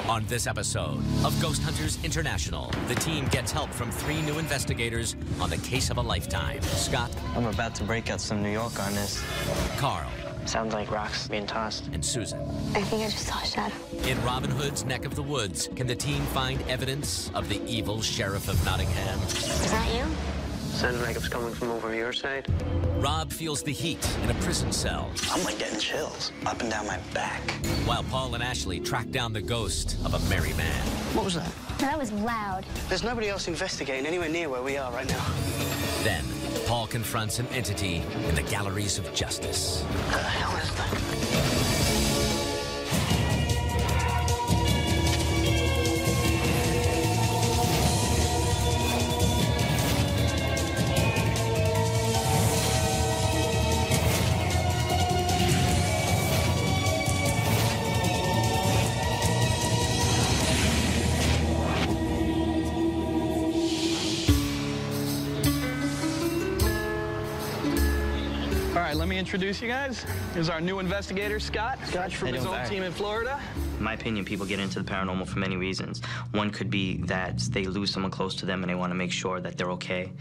On this episode of Ghost Hunters International, the team gets help from 3 new investigators on the case of a lifetime. Scott. I'm about to break out some New York on this. Carl. Sounds like rocks being tossed. And Susan. I think I just saw a shadow. In Robin Hood's neck of the woods, can the team find evidence of the evil sheriff of Nottingham? Is that you? Sounded like it was coming from over your side. Rob feels the heat in a prison cell. I'm like getting chills up and down my back. While Paul and Ashley track down the ghost of a merry man. What was that? That was loud. There's nobody else investigating anywhere near where we are right now. Then, Paul confronts an entity in the galleries of justice. What the hell is that? All right, let me introduce you guys. Here's our new investigator, Scott. Scott from his old team in Florida. In my opinion, people get into the paranormal for many reasons. One could be that they lose someone close to them and they want to make sure that they're okay.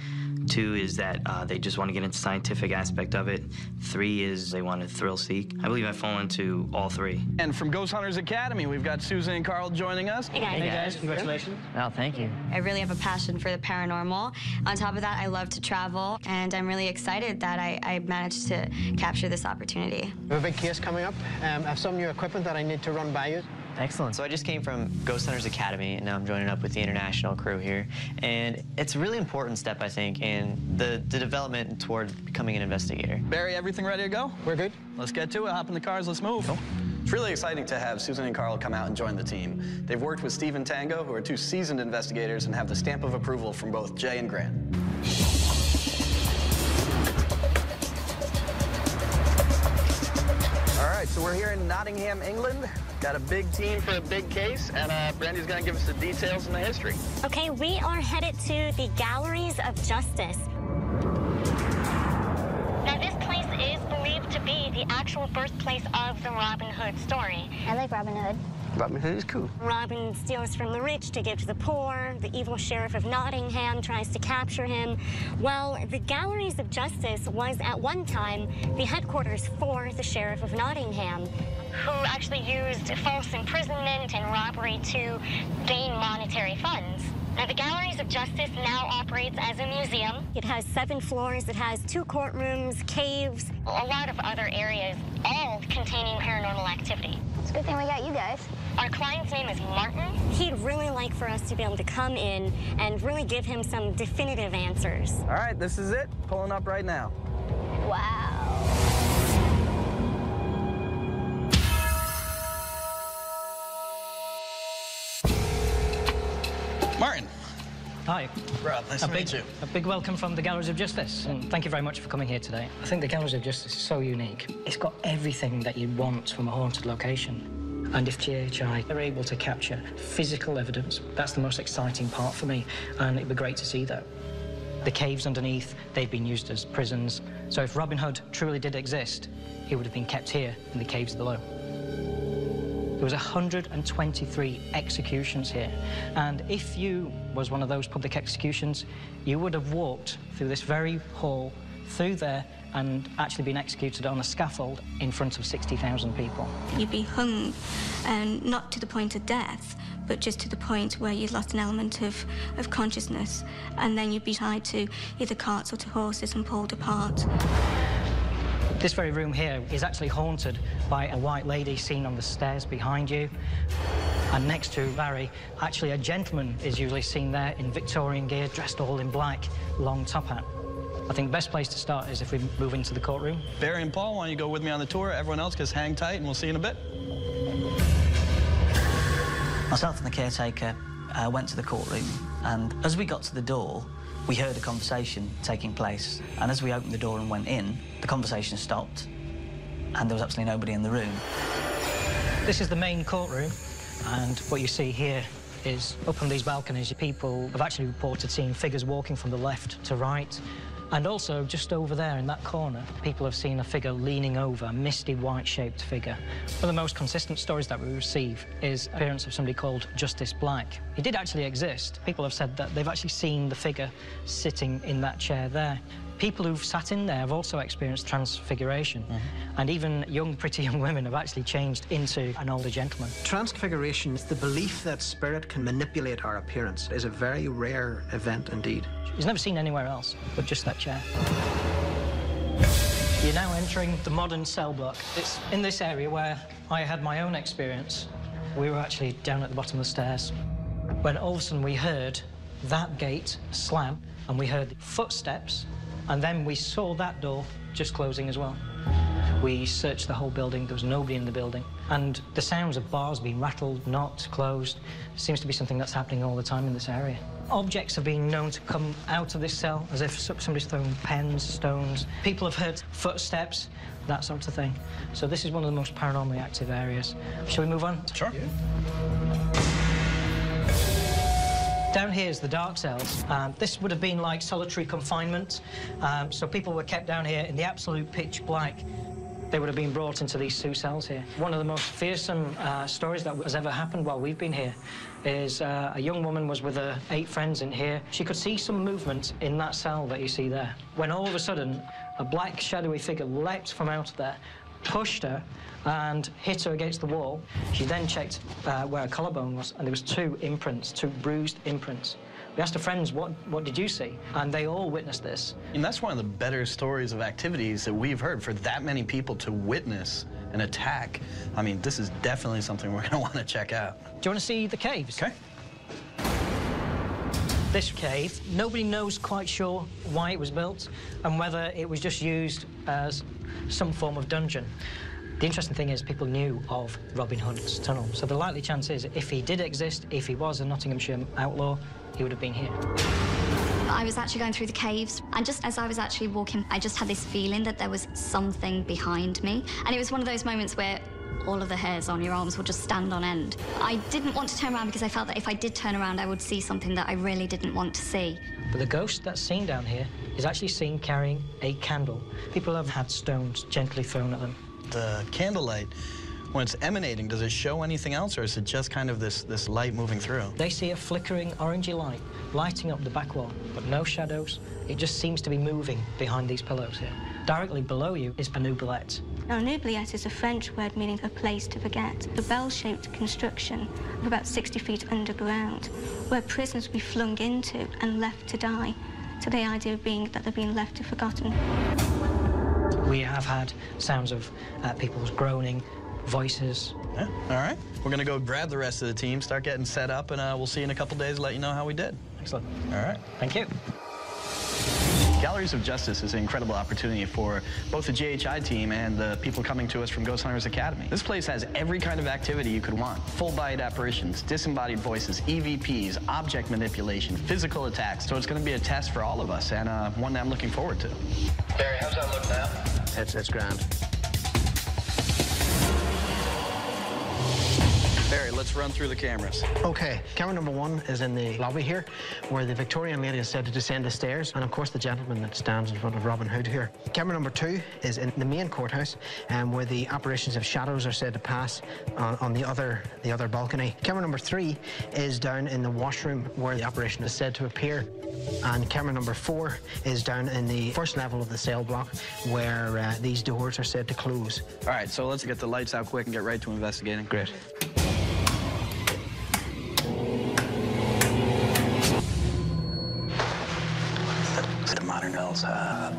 2 is that they just want to get into the scientific aspect of it. 3 is they want to thrill seek. I believe I fall into all 3. And from Ghost Hunters Academy, we've got Susan and Carl joining us. Hey guys. Hey guys, congratulations. Oh, thank you. I really have a passion for the paranormal. On top of that, I love to travel, and I'm really excited that I managed to capture this opportunity. We have a big case coming up. I have some new equipment that I need to run by you. Excellent. So I just came from Ghost Hunters Academy, and now I'm joining up with the international crew here. And it's a really important step, I think, in the development toward becoming an investigator. Barry, everything ready to go? We're good. Let's get to it. Hop in the cars. Let's move. Cool. It's really exciting to have Susan and Carl come out and join the team. They've worked with Steve and Tango, who are 2 seasoned investigators and have the stamp of approval from both Jay and Grant. All right, so we're here in Nottingham, England. Got a big team for a big case, and Brandy's going to give us the details and the history. Okay, we are headed to the Galleries of Justice. Now, this place is believed to be the actual birthplace of the Robin Hood story. I like Robin Hood. Robin Hood is cool. Robin steals from the rich to give to the poor. The evil sheriff of Nottingham tries to capture him. Well, the Galleries of Justice was at one time the headquarters for the sheriff of Nottingham, who actually used false imprisonment and robbery to gain monetary funds. Now, the Galleries of Justice now operates as a museum. It has 7 floors. It has 2 courtrooms, caves, a lot of other areas, all containing paranormal activity. It's a good thing we got you guys. Our client's name is Martin. He'd really like for us to be able to come in and really give him some definitive answers. All right, this is it. Pulling up right now. Wow. Martin. Hi. Rob, nice to meet you. A big welcome from the Galleries of Justice, and thank you very much for coming here today. I think the Galleries of Justice is so unique. It's got everything that you'd want from a haunted location. And if GHI are able to capture physical evidence, that's the most exciting part for me, and it'd be great to see that. The caves underneath, they've been used as prisons. So if Robin Hood truly did exist, he would have been kept here in the caves below. There was 123 executions here, and if you was one of those public executions, you would have walked through this very hall, through there, and actually been executed on a scaffold in front of 60,000 people. You'd be hung, not to the point of death, but just to the point where you'd lost an element of consciousness, and then you'd be tied to either carts or to horses and pulled apart. This very room here is actually haunted by a white lady seen on the stairs behind you. And next to Barry, actually a gentleman is usually seen there in Victorian gear, dressed all in black, long top hat. I think the best place to start is if we move into the courtroom. Barry and Paul, why don't you go with me on the tour? Everyone else just hang tight, and we'll see you in a bit. Myself and the caretaker went to the courtroom, and as we got to the door, we heard a conversation taking place. And as we opened the door and went in, the conversation stopped, and there was absolutely nobody in the room. This is the main courtroom, and what you see here is up on these balconies, people have actually reported seeing figures walking from the left to right, And also, just over there in that corner, people have seen a figure leaning over, a misty white-shaped figure. One of the most consistent stories that we receive is the appearance of somebody called Justice Black. He did actually exist. People have said that they've actually seen the figure sitting in that chair there. People who've sat in there have also experienced transfiguration, and even pretty young women have actually changed into an older gentleman. Transfiguration, the belief that spirit can manipulate our appearance, is a very rare event indeed. He's never seen anywhere else but just that chair. You're now entering the modern cell block. It's in this area where I had my own experience. We were actually down at the bottom of the stairs when all of a sudden we heard that gate slam, and we heard footsteps, and then we saw that door just closing as well. We searched the whole building. There was nobody in the building. And the sounds of bars being rattled, knocked, closed, seems to be something that's happening all the time in this area. Objects have been known to come out of this cell as if somebody's thrown pens, stones. People have heard footsteps, that sort of thing. So this is one of the most paranormally active areas. Shall we move on? Sure. Yeah. Down here is the dark cells. This would have been like solitary confinement. So people were kept down here in the absolute pitch black. They would have been brought into these 2 cells here. One of the most fearsome stories that has ever happened while we've been here is a young woman was with her 8 friends in here. She could see some movement in that cell that you see there, when all of a sudden a black shadowy figure leapt from out of there, pushed her and hit her against the wall. She then checked where her collarbone was, and there was 2 imprints, 2 bruised imprints. We asked her friends, what did you see? And they all witnessed this. And that's one of the better stories of activities that we've heard, for that many people to witness an attack. I mean, this is definitely something we're gonna wanna check out. Do you wanna see the caves? Okay. This cave, nobody knows quite sure why it was built and whether it was just used as some form of dungeon. The interesting thing is people knew of Robin Hood's tunnel, so the likely chance is if he did exist, if he was a Nottinghamshire outlaw, he would have been here. I was actually going through the caves, and just as I was actually walking, I just had this feeling that there was something behind me, and it was one of those moments where all of the hairs on your arms would just stand on end. I didn't want to turn around because I felt that if I did turn around, I would see something that I really didn't want to see. But the ghost that's seen down here is actually seen carrying a candle. People have had stones gently thrown at them. The candlelight, when it's emanating, does it show anything else, or is it just kind of this light moving through? They see a flickering orangey light lighting up the back wall, but no shadows. It just seems to be moving behind these pillows here. Directly below you is an oubliette. Now, an oubliette is a French word meaning a place to forget. A bell-shaped construction of about 60 feet underground, where prisoners would be flung into and left to die. So the idea being that they're being left to forgotten. We have had sounds of people's groaning, voices. Yeah, all right. We're gonna go grab the rest of the team, start getting set up, and we'll see you in a couple days, let you know how we did. Excellent. All right. Thank you. Galleries of Justice is an incredible opportunity for both the GHI team and the people coming to us from Ghost Hunters Academy. This place has every kind of activity you could want. Full-bodied apparitions, disembodied voices, EVPs, object manipulation, physical attacks. So it's going to be a test for all of us, and one that I'm looking forward to. Barry, how's that look now? It's grand. Barry, let's run through the cameras. Okay, camera number 1 is in the lobby here, where the Victorian lady is said to descend the stairs, and of course the gentleman that stands in front of Robin Hood here. Camera number 2 is in the main courthouse, where the apparitions of shadows are said to pass on the other balcony. Camera number 3 is down in the washroom, where the apparition is said to appear. And camera number 4 is down in the first level of the cell block, where these doors are said to close. All right, so let's get the lights out quick and get right to investigating. Great. The modern bells,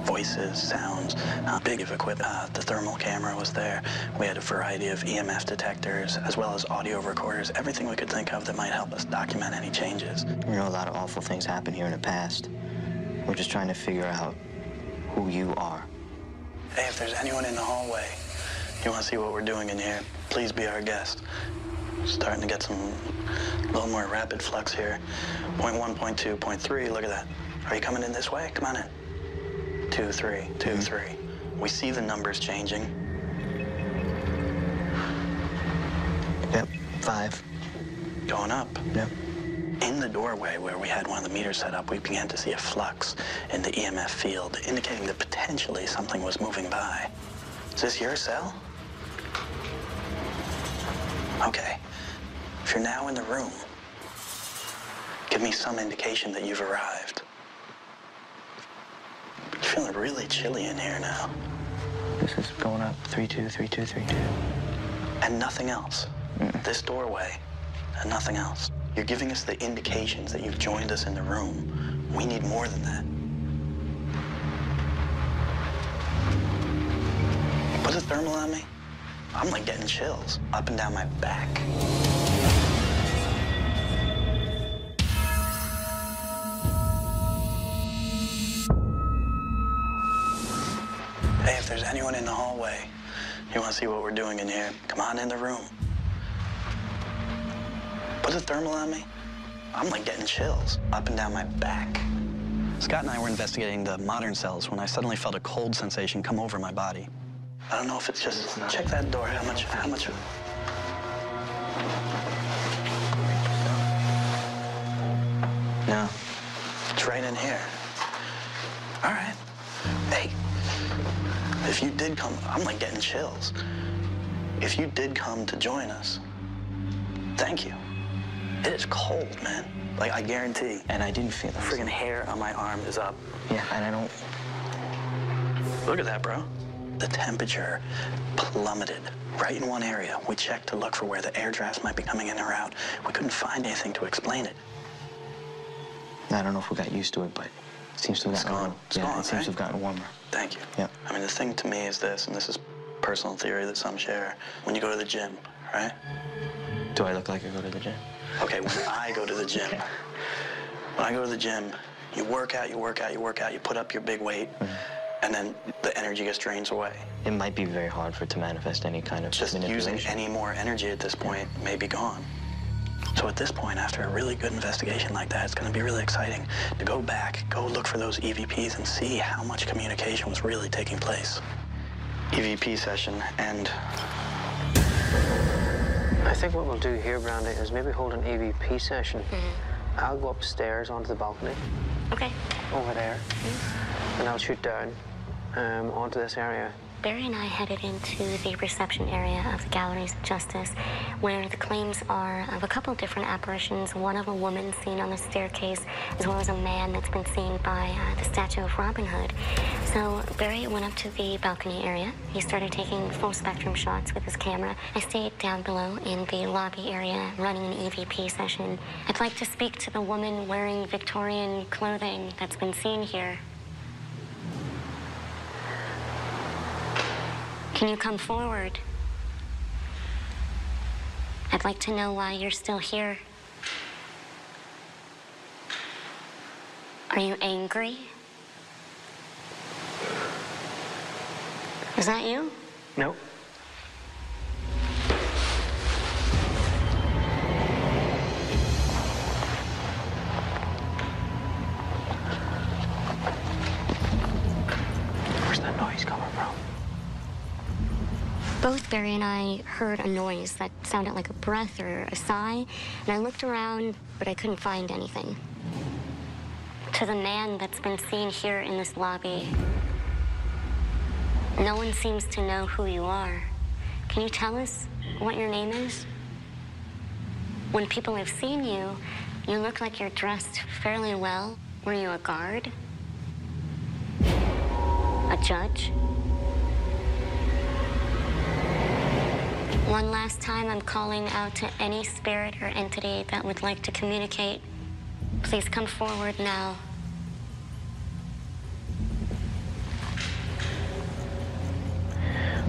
voices, sounds, big of equipment. The thermal camera was there. We had a variety of EMF detectors, as well as audio recorders, everything we could think of that might help us document any changes. You know, a lot of awful things happened here in the past. We're just trying to figure out who you are. Hey, if there's anyone in the hallway, you want to see what we're doing in here, please be our guest. Starting to get a little more rapid flux here. 0.1, 0.2, 0.3, look at that. Are you coming in this way? Come on in. 2, 3, 2, 3. We see the numbers changing. Yep, 5. Going up. Yep. In the doorway where we had one of the meters set up, we began to see a flux in the EMF field, indicating that potentially something was moving by. Is this your cell? Okay. If you're now in the room, give me some indication that you've arrived. It's feeling really chilly in here now. This is going up 323232. And nothing else. This doorway and nothing else. You're giving us the indications that you've joined us in the room. We need more than that. Put a thermal on me. I'm like getting chills up and down my back. Hey, if there's anyone in the hallway, you want to see what we're doing in here, come on in the room. Put a thermal on me. I'm like getting chills up and down my back. Scott and I were investigating the modern cells when I suddenly felt a cold sensation come over my body. I don't know if it's just, check that door, how much? No. It's right in here. All right. Hey, if you did come, I'm like getting chills. If you did come to join us, thank you. It is cold, man. Like, I guarantee. And I didn't feel it. The friggin' hair on my arm is up. Yeah, and I don't... Look at that, bro. The temperature plummeted right in one area. We checked to look for where the air drafts might be coming in or out. We couldn't find anything to explain it. I don't know if we got used to it, but it seems to have gotten warmer. It's gone, it seems to have gotten warmer. Thank you. Yeah. I mean, the thing to me is this, and this is personal theory that some share. When you go to the gym, right? Do I look like I go to the gym? Okay, when I go to the gym, when I go to the gym, you work out, you put up your big weight, and then the energy just drains away. It might be very hard for it to manifest any kind of Just using any more energy at this point may be gone. So at this point, after a really good investigation like that, it's going to be really exciting to go back, go look for those EVPs and see how much communication was really taking place. EVP session, and I think what we'll do here, Brandy, is maybe hold an EVP session. I'll go upstairs onto the balcony. Okay. Over there. And I'll shoot down onto this area. Barry and I headed into the reception area of the Galleries of Justice, where the claims are of a couple different apparitions, one of a woman seen on the staircase, as well as a man that's been seen by the statue of Robin Hood. So Barry went up to the balcony area. He started taking full spectrum shots with his camera. I stayed down below in the lobby area running an EVP session. I'd like to speak to the woman wearing Victorian clothing that's been seen here. Can you come forward? I'd like to know why you're still here. Are you angry? Is that you? No. Where's that noise coming from? Both Barry and I heard a noise that sounded like a breath or a sigh, and I looked around, but I couldn't find anything. To the man that's been seen here in this lobby, no one seems to know who you are. Can you tell us what your name is? When people have seen you, you look like you're dressed fairly well. Were you a guard? A judge? One last time, I'm calling out to any spirit or entity that would like to communicate. Please come forward now.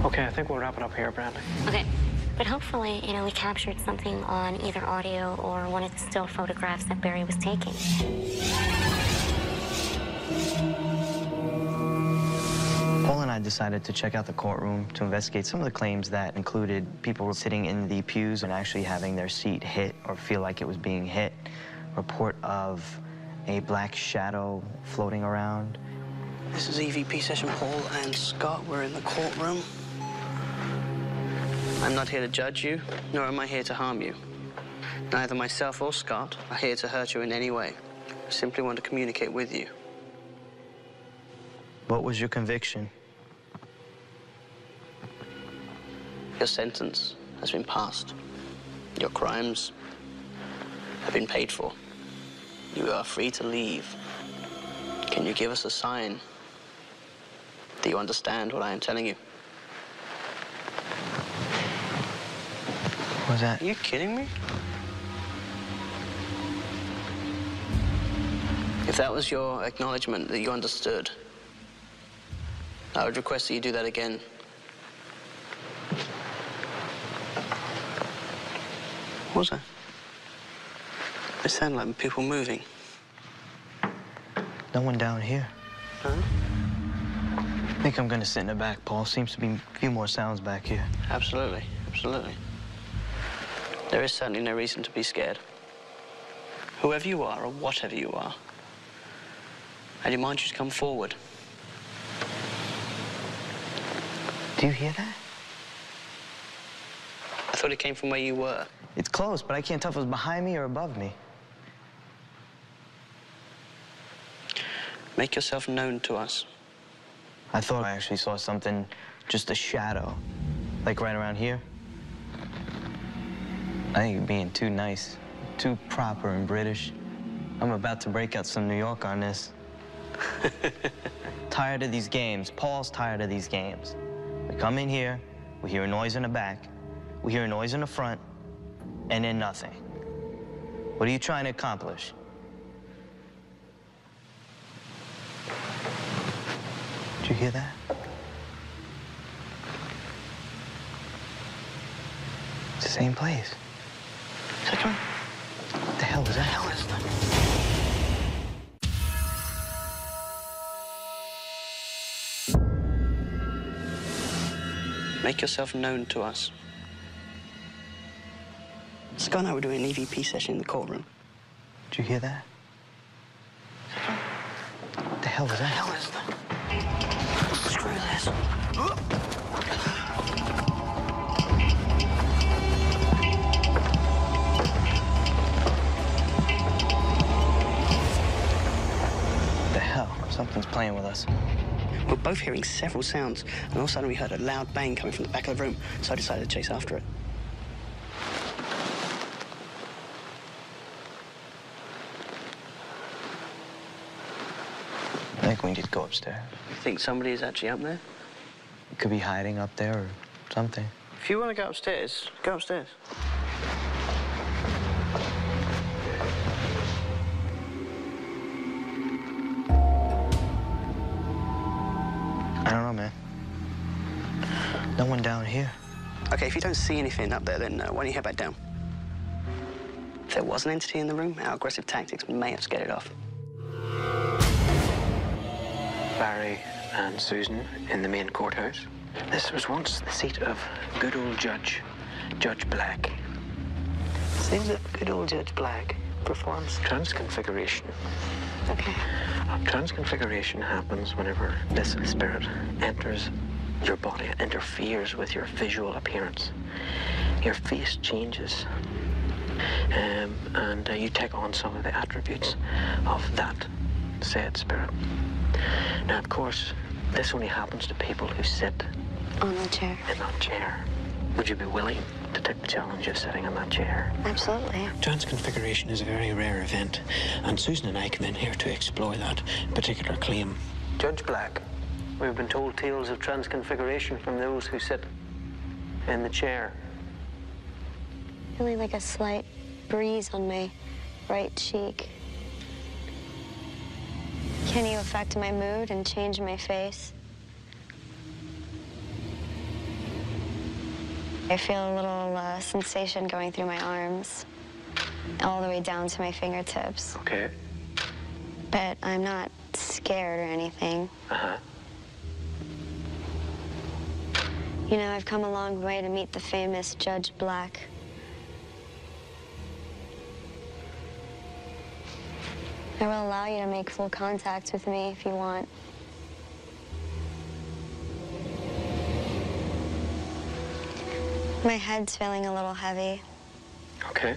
Okay, I think we'll wrap it up here, Brandy. Okay, but hopefully, we captured something on either audio or one of the still photographs that Barry was taking. Paul and I decided to check out the courtroom to investigate some of the claims that included people sitting in the pews and actually having their seat hit or feel like it was being hit. Report of a black shadow floating around. This is EVP session. Paul and Scott, we're in the courtroom. I'm not here to judge you, nor am I here to harm you. Neither myself or Scott are here to hurt you in any way. I simply want to communicate with you. What was your conviction? Your sentence has been passed. Your crimes have been paid for. You are free to leave. Can you give us a sign that you understand what I am telling you? What was that? Are you kidding me? If that was your acknowledgement that you understood, I would request that you do that again. What was that? It sounded like people moving. No one down here. Huh? I think I'm gonna sit in the back, Paul. Seems to be a few more sounds back here. Absolutely, absolutely. There is certainly no reason to be scared. Whoever you are, or whatever you are, I'd remind you to come forward. Do you hear that? I thought it came from where you were. It's close, but I can't tell if it was behind me or above me. Make yourself known to us. I thought I actually saw something, just a shadow, like right around here. I think you're being too nice, too proper and British. I'm about to break out some New York on this. Tired of these games. Paul's tired of these games. We come in here, we hear a noise in the back, we hear a noise in the front, and then nothing. What are you trying to accomplish? Did you hear that? It's the same place. Is that coming? What the hell is that? Hell is that? Make yourself known to us. Scott and I were doing an EVP session in the courtroom. Did you hear that? What the hell is that? Hell is that? Screw this. What the hell? Something's playing with us. We're both hearing several sounds, and all of a sudden we heard a loud bang coming from the back of the room, so I decided to chase after it. I think we need to go upstairs. You think somebody is actually up there? It could be hiding up there or something. If you want to go upstairs, go upstairs. I don't know, man. No one down here. Okay, if you don't see anything up there, then why don't you head back down? If there was an entity in the room, our aggressive tactics may have scared it off. Barry and Susan in the main courthouse. This was once the seat of good old Judge Black. Seems that good old Judge Black performs transconfiguration. Okay. Transconfiguration happens whenever this spirit enters your body, it interferes with your visual appearance. Your face changes, and you take on some of the attributes of that said spirit. Now, of course, this only happens to people who sit On the chair. in that chair. Would you be willing to take the challenge of sitting in that chair? Absolutely. Transconfiguration is a very rare event, and Susan and I come in here to explore that particular claim. Judge Black, we've been told tales of transconfiguration from those who sit in the chair. Feeling like a slight breeze on my right cheek. Can you affect my mood and change my face? I feel a little sensation going through my arms, all the way down to my fingertips. Okay. But I'm not scared or anything. Uh-huh. You know, I've come a long way to meet the famous Judge Black. I will allow you to make full contact with me if you want. My head's feeling a little heavy. Okay.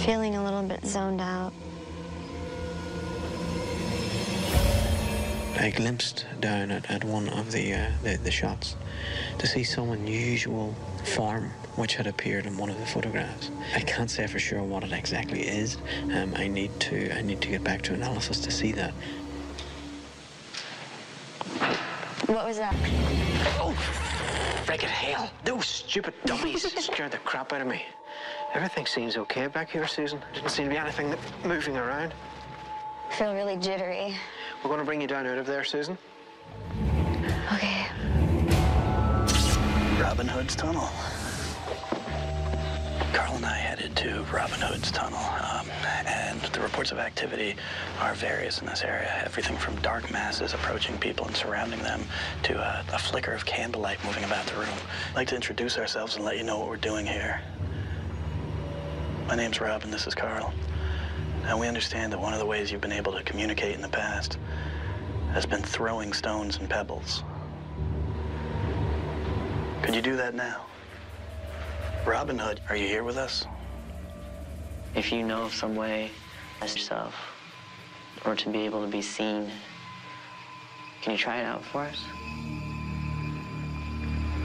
feeling a little bit zoned out. I glimpsed down at one of the shots to see some unusual form which had appeared in one of the photographs. I can't say for sure what it exactly is. I need to get back to analysis to see that. What was that? Oh, freaking hell! Those stupid dummies scared the crap out of me. Everything seems okay back here, Susan. Didn't seem to be anything moving around. I feel really jittery. We're going to bring you down out of there, Susan. Okay. Robin Hood's tunnel. Carl and I headed to Robin Hood's tunnel, and the reports of activity are various in this area. Everything from dark masses approaching people and surrounding them to a flicker of candlelight moving about the room. I'd like to introduce ourselves and let you know what we're doing here. My name's Rob, and this is Carl. Now, we understand that one of the ways you've been able to communicate in the past has been throwing stones and pebbles. Could you do that now? Robin Hood, are you here with us? If you know of some way as yourself, or to be able to be seen, can you try it out for us?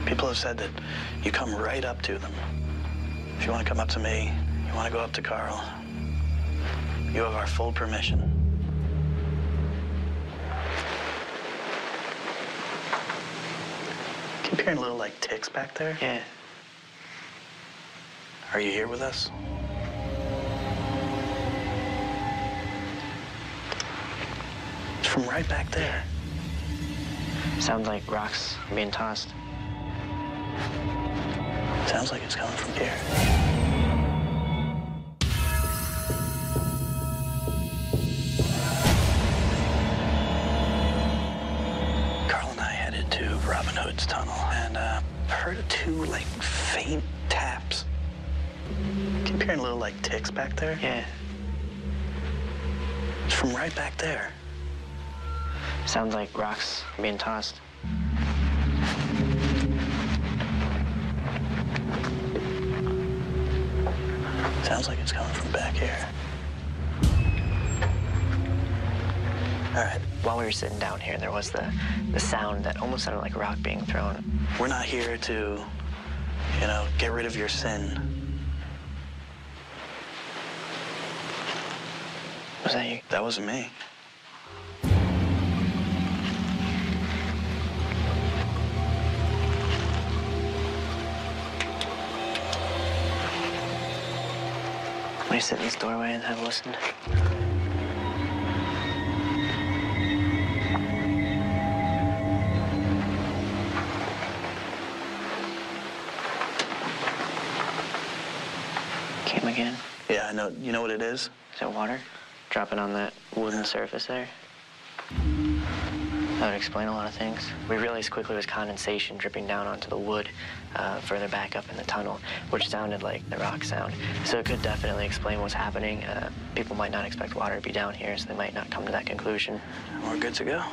People have said that you come right up to them. If you want to come up to me, you want to go up to Carl, you have our full permission. Keep hearing little, like, ticks back there? Yeah. Are you here with us? It's from right back there. Sounds like rocks being tossed. Sounds like it's coming from here. Carl and I headed to Robin Hood's tunnel and heard two, like, faint taps. Keep hearing little, like, ticks back there? Yeah. It's from right back there. Sounds like rocks being tossed. Sounds like it's coming from back here. All right. While we were sitting down here, there was the sound that almost sounded like a rock being thrown. We're not here to, you know, get rid of your sin. Was that you? That wasn't me. When you sit in this doorway and have listened. Came again. Yeah, I know. You know what it is? Is it water? Dropping on that wooden surface there? That would explain a lot of things. We realized quickly it was condensation dripping down onto the wood further back up in the tunnel, which sounded like the rock sound. So it could definitely explain what's happening. People might not expect water to be down here, so they might not come to that conclusion. We're good to go.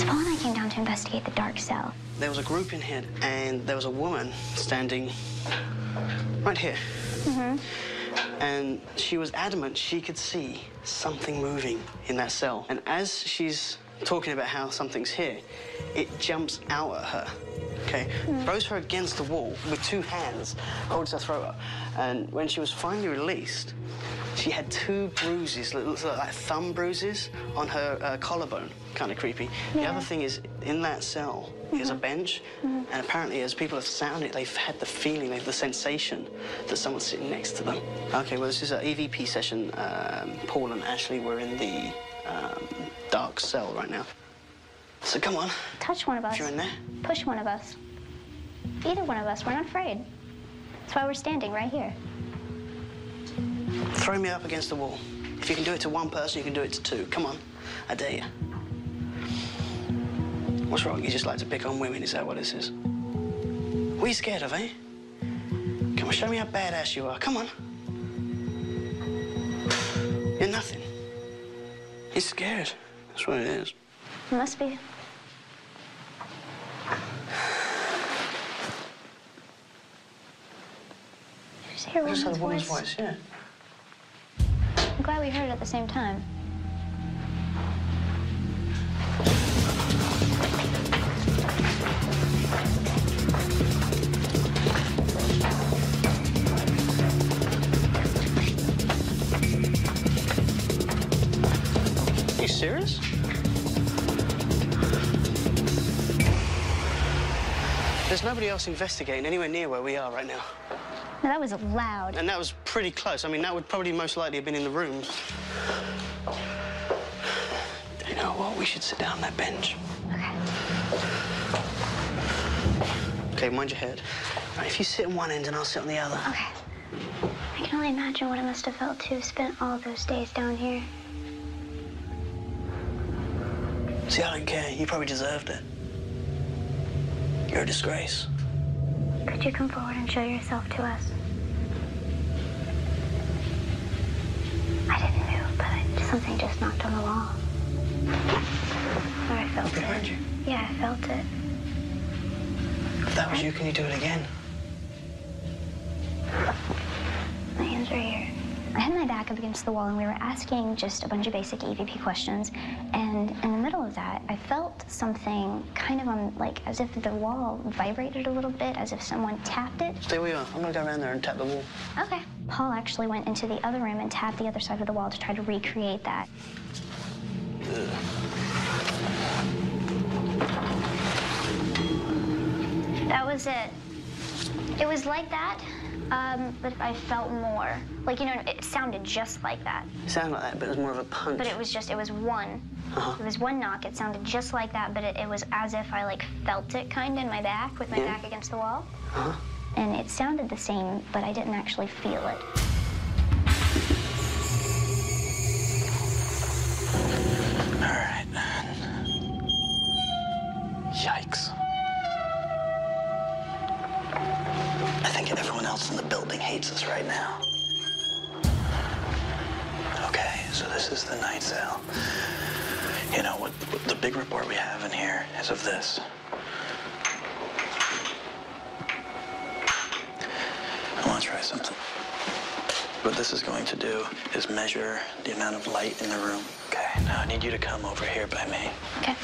Paul and I came down to investigate the dark cell. There was a group in here, and there was a woman standing right here. Mm-hmm. And she was adamant she could see something moving in that cell. And as she's talking about how something's here, it jumps out at her, okay? Throws her against the wall with two hands, holds her throat up. And when she was finally released, she had two bruises, like thumb bruises on her collarbone. Kind of creepy. Yeah. The other thing is, in that cell is a bench, and apparently as people have sounded, they've had the feeling, the sensation that someone's sitting next to them. Okay, well, this is an EVP session. Paul and Ashley were in the dark cell right now. So come on. Touch one of us. If you're in there. Push one of us. Either one of us. We're not afraid. That's why we're standing right here. Throw me up against the wall. If you can do it to one person, you can do it to two. Come on. I dare you. What's wrong? You just like to pick on women? Is that what this is? What are you scared of, eh? Come on, show me how badass you are. Come on. You're nothing. You're scared. That's what it is. It must be. just hear a woman's voice? I just heard a woman's voice, yeah. I'm glad we heard it at the same time. Are you serious? There's nobody else investigating anywhere near where we are right now. No, that was loud. And that was pretty close. I mean, that would probably most likely have been in the room. You know what? We should sit down on that bench. Okay. Okay, mind your head. Right, if you sit on one end and I'll sit on the other. Okay. I can only imagine what it must have felt to have spent all those days down here. See, I don't care. You probably deserved it. You're a disgrace. Could you come forward and show yourself to us? I didn't move, but something just knocked on the wall. Or I felt it. Behind you? Yeah, I felt it. If that was you, can you do it again? My hands are here. I had my back up against the wall, and we were asking just a bunch of basic EVP questions. And in the middle of that, I felt something kind of on, like, as if the wall vibrated a little bit, as if someone tapped it. Stay where you are. I'm gonna go around there and tap the wall. Okay. Paul actually went into the other room and tapped the other side of the wall to try to recreate that. Ugh. That was it. It was like that, but I felt more. Like, you know, it sounded just like that. It sounded like that, but it was more of a punch. But it was one. It was one knock. It sounded just like that, but it was as if I, like, felt it kind of in my back, with my back against the wall. And it sounded the same, but I didn't actually feel it. All right. Yikes. I think everyone else in the building hates us right now. Okay, so this is the night cell. You know, what the big report we have in here is of this. I want to try something. What this is going to do is measure the amount of light in the room. Okay, now I need you to come over here by me. Okay.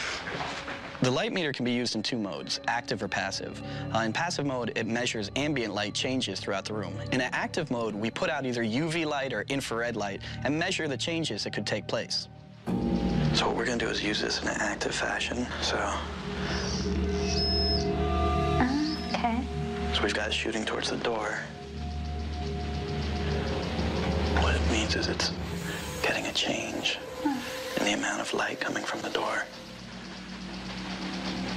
The light meter can be used in two modes, active or passive. In passive mode, it measures ambient light changes throughout the room. In an active mode, we put out either UV light or infrared light and measure the changes that could take place. So what we're gonna do is use this in an active fashion, so. Okay. So we've got it shooting towards the door. What it means is it's getting a change in the amount of light coming from the door.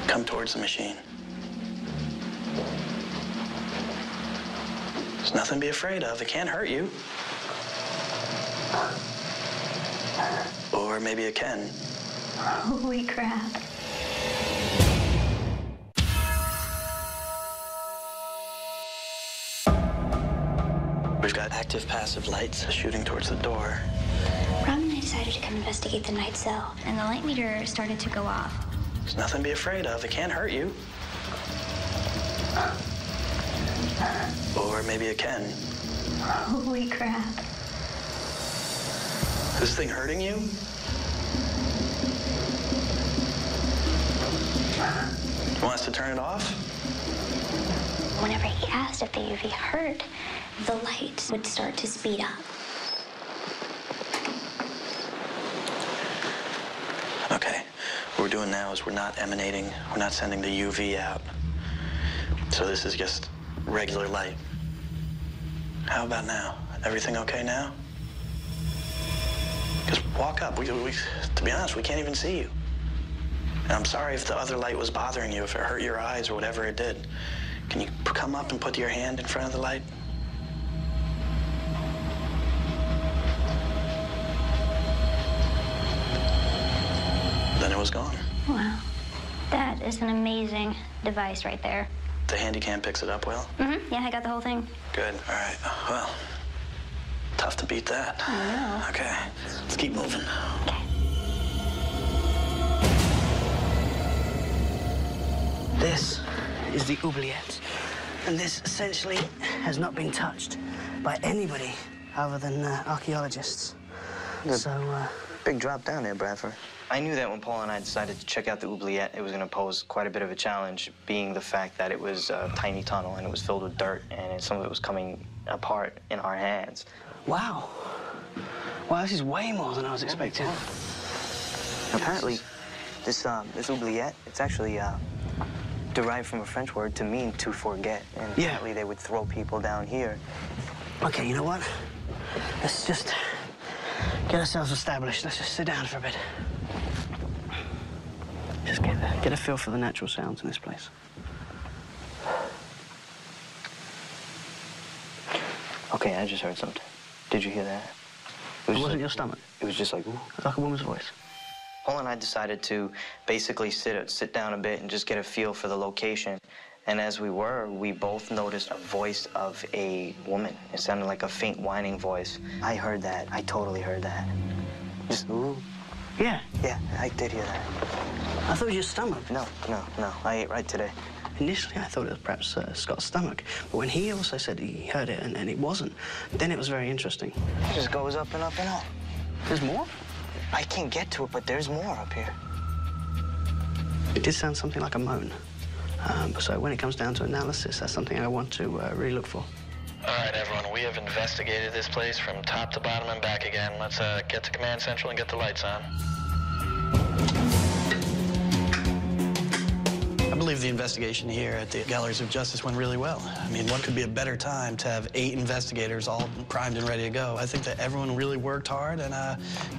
Come towards the machine. There's nothing to be afraid of. It can't hurt you. Or maybe it can. Holy crap. We've got active, passive lights shooting towards the door. Rob and I decided to come investigate the night cell, and the light meter started to go off. There's nothing to be afraid of. It can't hurt you. Or maybe it can. Holy crap. Is this thing hurting you? You want us to turn it off? Whenever he asked if the UV hurt, the light would start to speed up. Okay. What we're doing now is we're not sending the UV out. So this is just regular light. How about now? Everything okay now? Just walk up. To be honest, we can't even see you. And I'm sorry if the other light was bothering you, if it hurt your eyes or whatever it did. Can you come up and put your hand in front of the light? Then it was gone. Wow. That is an amazing device right there. The handy cam picks it up well? Mm-hmm. Yeah, I got the whole thing. Good. All right. Well, tough to beat that. I know. Okay. Let's keep moving. Okay. This is the oubliette. And this essentially has not been touched. by anybody other than archaeologists. Big drop down there, Bradford. I knew that when Paul and I decided to check out the oubliette, it was going to pose quite a bit of a challenge, being the fact that it was a tiny tunnel and it was filled with dirt, and some of it was coming apart in our hands. Wow. Wow, this is way more than I was expecting. Apparently, this oubliette, it's actually derived from a French word to mean to forget. And apparently they would throw people down here. Okay, you know what? Let's just get ourselves established. Let's just sit down for a bit. Just get a feel for the natural sounds in this place. Okay, I just heard something. Did you hear that? It wasn't your stomach? It was just like, ooh. Like a woman's voice. Paul and I decided to basically sit down a bit and just get a feel for the location. And as we were, we both noticed a voice of a woman. It sounded like a faint whining voice. I heard that. I totally heard that. Just, ooh. Yeah? Yeah, I did hear that. I thought it was your stomach. No. I ate right today. Initially, I thought it was perhaps Scott's stomach. But when he also said he heard it and it wasn't, then it was very interesting. It just goes up and up and up. There's more? I can't get to it, but there's more up here. It did sound something like a moan. So when it comes down to analysis, that's something I want to really look for. All right, everyone, we have investigated this place from top to bottom and back again. Let's get to Command Central and get the lights on. I believe the investigation here at the Galleries of Justice went really well. I mean, what could be a better time to have 8 investigators all primed and ready to go? I think that everyone really worked hard, and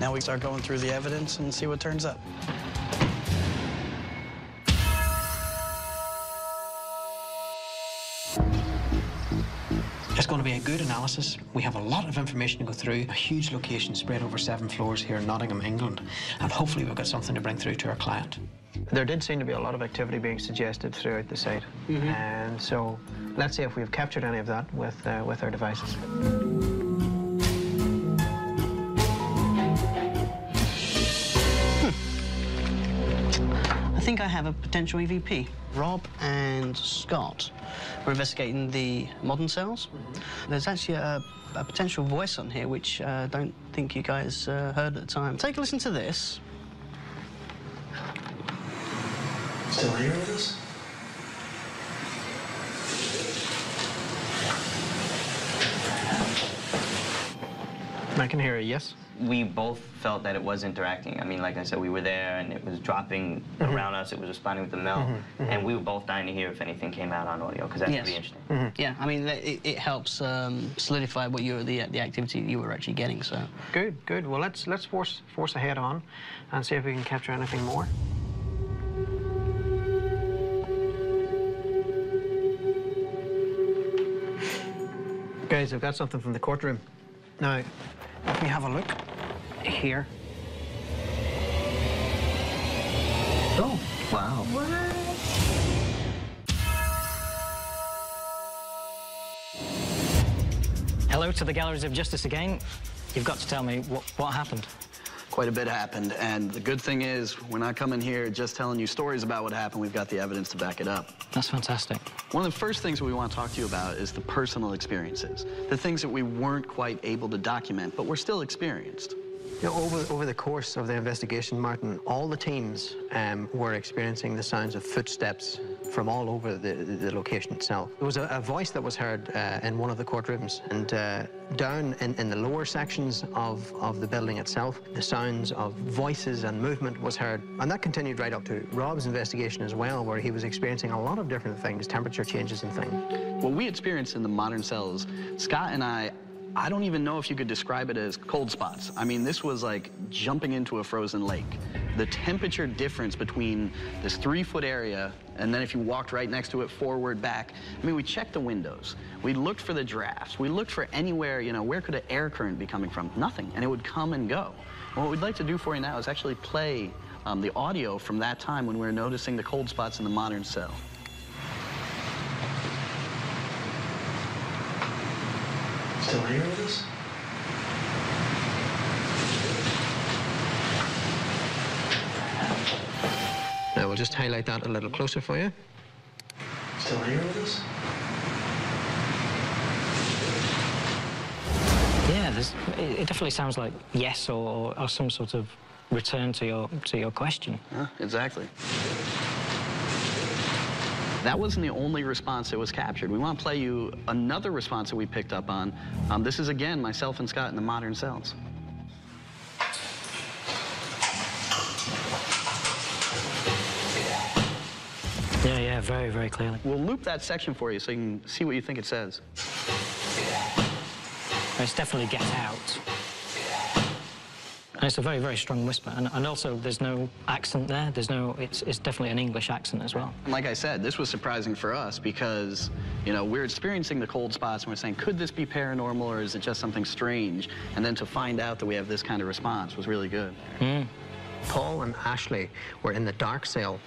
now we start going through the evidence and see what turns up. It's going to be a good analysis. We have a lot of information to go through, a huge location spread over 7 floors here in Nottingham, England, and hopefully we've got something to bring through to our client. There did seem to be a lot of activity being suggested throughout the site, and so let's see if we've captured any of that with our devices. I think I have a potential EVP. Rob and Scott were investigating the modern cells. There's actually a potential voice on here which I don't think you guys heard at the time. Take a listen to this. Still here with us? I can hear a yes. We both felt that it was interacting. I mean, like I said, we were there and it was dropping around us. It was responding with the melt. And we were both dying to hear if anything came out on audio, because that's pretty interesting. Yeah, I mean, it helps solidify what the activity you were actually getting, so. Good. Well, let's force ahead on and see if we can capture anything more. Guys, I've got something from the courtroom. Now, if we have a look here. Oh, wow. Hello to the Galleries of Justice again. You've got to tell me what happened. Quite a bit happened, and the good thing is we're not coming here just telling you stories about what happened. We've got the evidence to back it up. That's fantastic. One of the first things we want to talk to you about is the personal experiences, the things that we weren't quite able to document, but we're still experienced. You know, over the course of the investigation, Martin, all the teams were experiencing the sounds of footsteps from all over the location itself. There was a voice that was heard in one of the courtrooms, and down in the lower sections of the building itself, the sounds of voices and movement was heard. And that continued right up to Rob's investigation as well, where he was experiencing a lot of different things, temperature changes and things. What we experienced in the modern cells, Scott and I don't even know if you could describe it as cold spots. I mean, this was like jumping into a frozen lake. The temperature difference between this 3-foot area and then if you walked right next to it, forward, back. I mean, we checked the windows. We looked for the drafts. We looked for anywhere, you know, where could an air current be coming from? Nothing, and it would come and go. And what we'd like to do for you now is actually play the audio from that time when we were noticing the cold spots in the modern cell. Still here with us? Now we'll just highlight that a little closer for you. Still here with us? Yeah, it definitely sounds like yes or some sort of return to your question. Yeah, exactly. That wasn't the only response that was captured. We want to play you another response that we picked up on. This is, again, myself and Scott in the modern cells. Yeah, very, very clearly. We'll loop that section for you so you can see what you think it says. It's definitely get out. And it's a very, very strong whisper. And also, there's no accent there. It's definitely an English accent as well. Like I said, this was surprising for us because, you know, we're experiencing the cold spots and we're saying, could this be paranormal or is it just something strange? And then to find out that we have this kind of response was really good. Paul and Ashley were in the dark cell,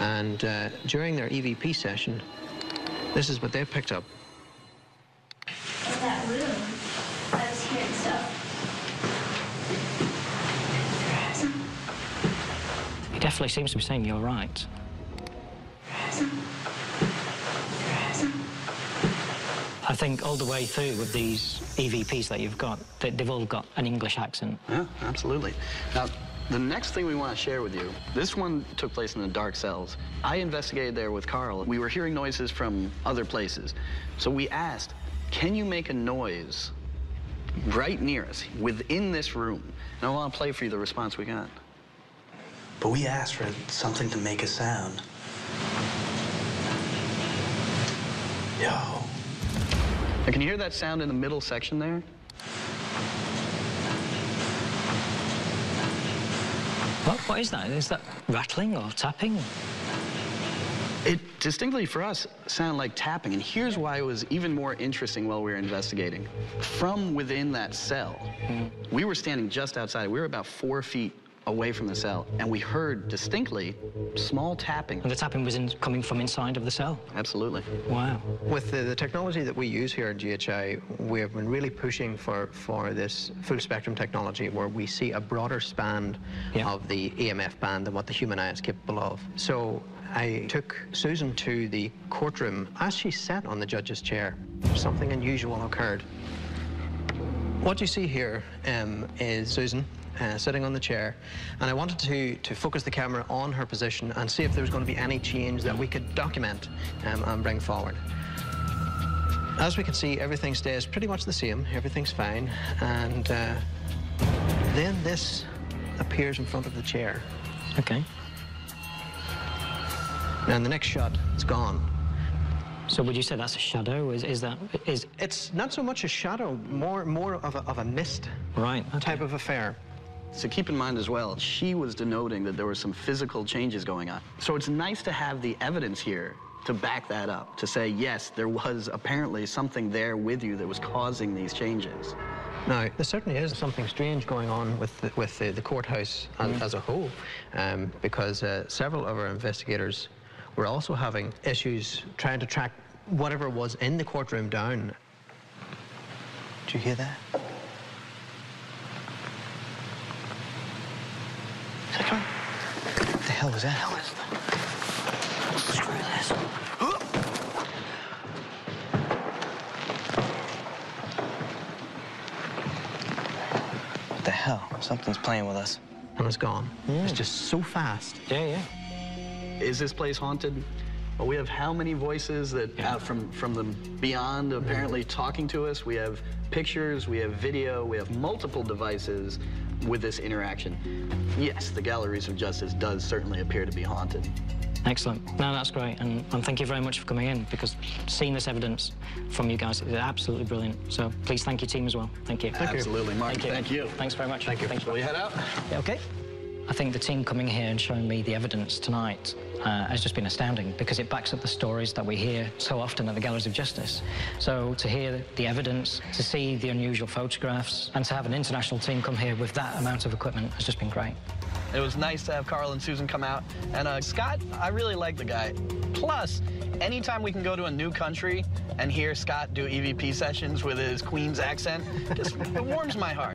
and during their EVP session, this is what they picked up. In that room, I was hearing stuff. He definitely seems to be saying you're right. I think all the way through with these EVPs that you've got, they've all got an English accent. Yeah, absolutely. Now, the next thing we want to share with you, this one took place in the dark cells. I investigated there with Carl. We were hearing noises from other places. So we asked, can you make a noise right near us, within this room? And I want to play for you the response we got. But we asked for something to make a sound. Yo. Now, can you hear that sound in the middle section there? What is that? Is that rattling or tapping? It distinctly, for us, sounded like tapping, and here's why it was even more interesting while we were investigating. From within that cell, we were standing just outside. We were about 4 feet away from the cell, and we heard distinctly small tapping. And the tapping was coming from inside of the cell? Absolutely. Wow. With the technology that we use here at GHI, we have been really pushing for this full spectrum technology where we see a broader span of the EMF band than what the human eye is capable of. So I took Susan to the courtroom. As she sat on the judge's chair, something unusual occurred. What you see here is Susan sitting on the chair, and I wanted to focus the camera on her position and see if there was going to be any change that we could document and bring forward. As we can see, everything stays pretty much the same. Everything's fine, and then this appears in front of the chair. Okay. Now in the next shot, it's gone. So would you say that's a shadow? It's not so much a shadow, more of a mist type of affair. So keep in mind as well, she was denoting that there were some physical changes going on. So it's nice to have the evidence here to back that up, to say, yes, there was apparently something there with you that was causing these changes. Now, there certainly is something strange going on with the courthouse as a whole, because several of our investigators were also having issues trying to track whatever was in the courtroom down. Did you hear that? What the hell was that? Screw this. What the hell? Something's playing with us. And it's gone. It's just so fast. Yeah. Is this place haunted? Well, we have how many voices that from the beyond apparently talking to us? We have pictures, we have video, we have multiple devices with this interaction. Yes, the Galleries of Justice does certainly appear to be haunted. Excellent. No, that's great. And thank you very much for coming in, because seeing this evidence from you guys is absolutely brilliant. So please thank your team as well. Thank you. Absolutely, Mark. Thank you. Thanks very much. Thank you. Shall we head out? Yeah, okay. I think the team coming here and showing me the evidence tonight has just been astounding, because it backs up the stories that we hear so often at the Galleries of Justice. So to hear the evidence, to see the unusual photographs, and to have an international team come here with that amount of equipment has just been great. It was nice to have Carl and Susan come out. And Scott, I really like the guy. Plus, anytime we can go to a new country and hear Scott do EVP sessions with his Queen's accent, it warms my heart.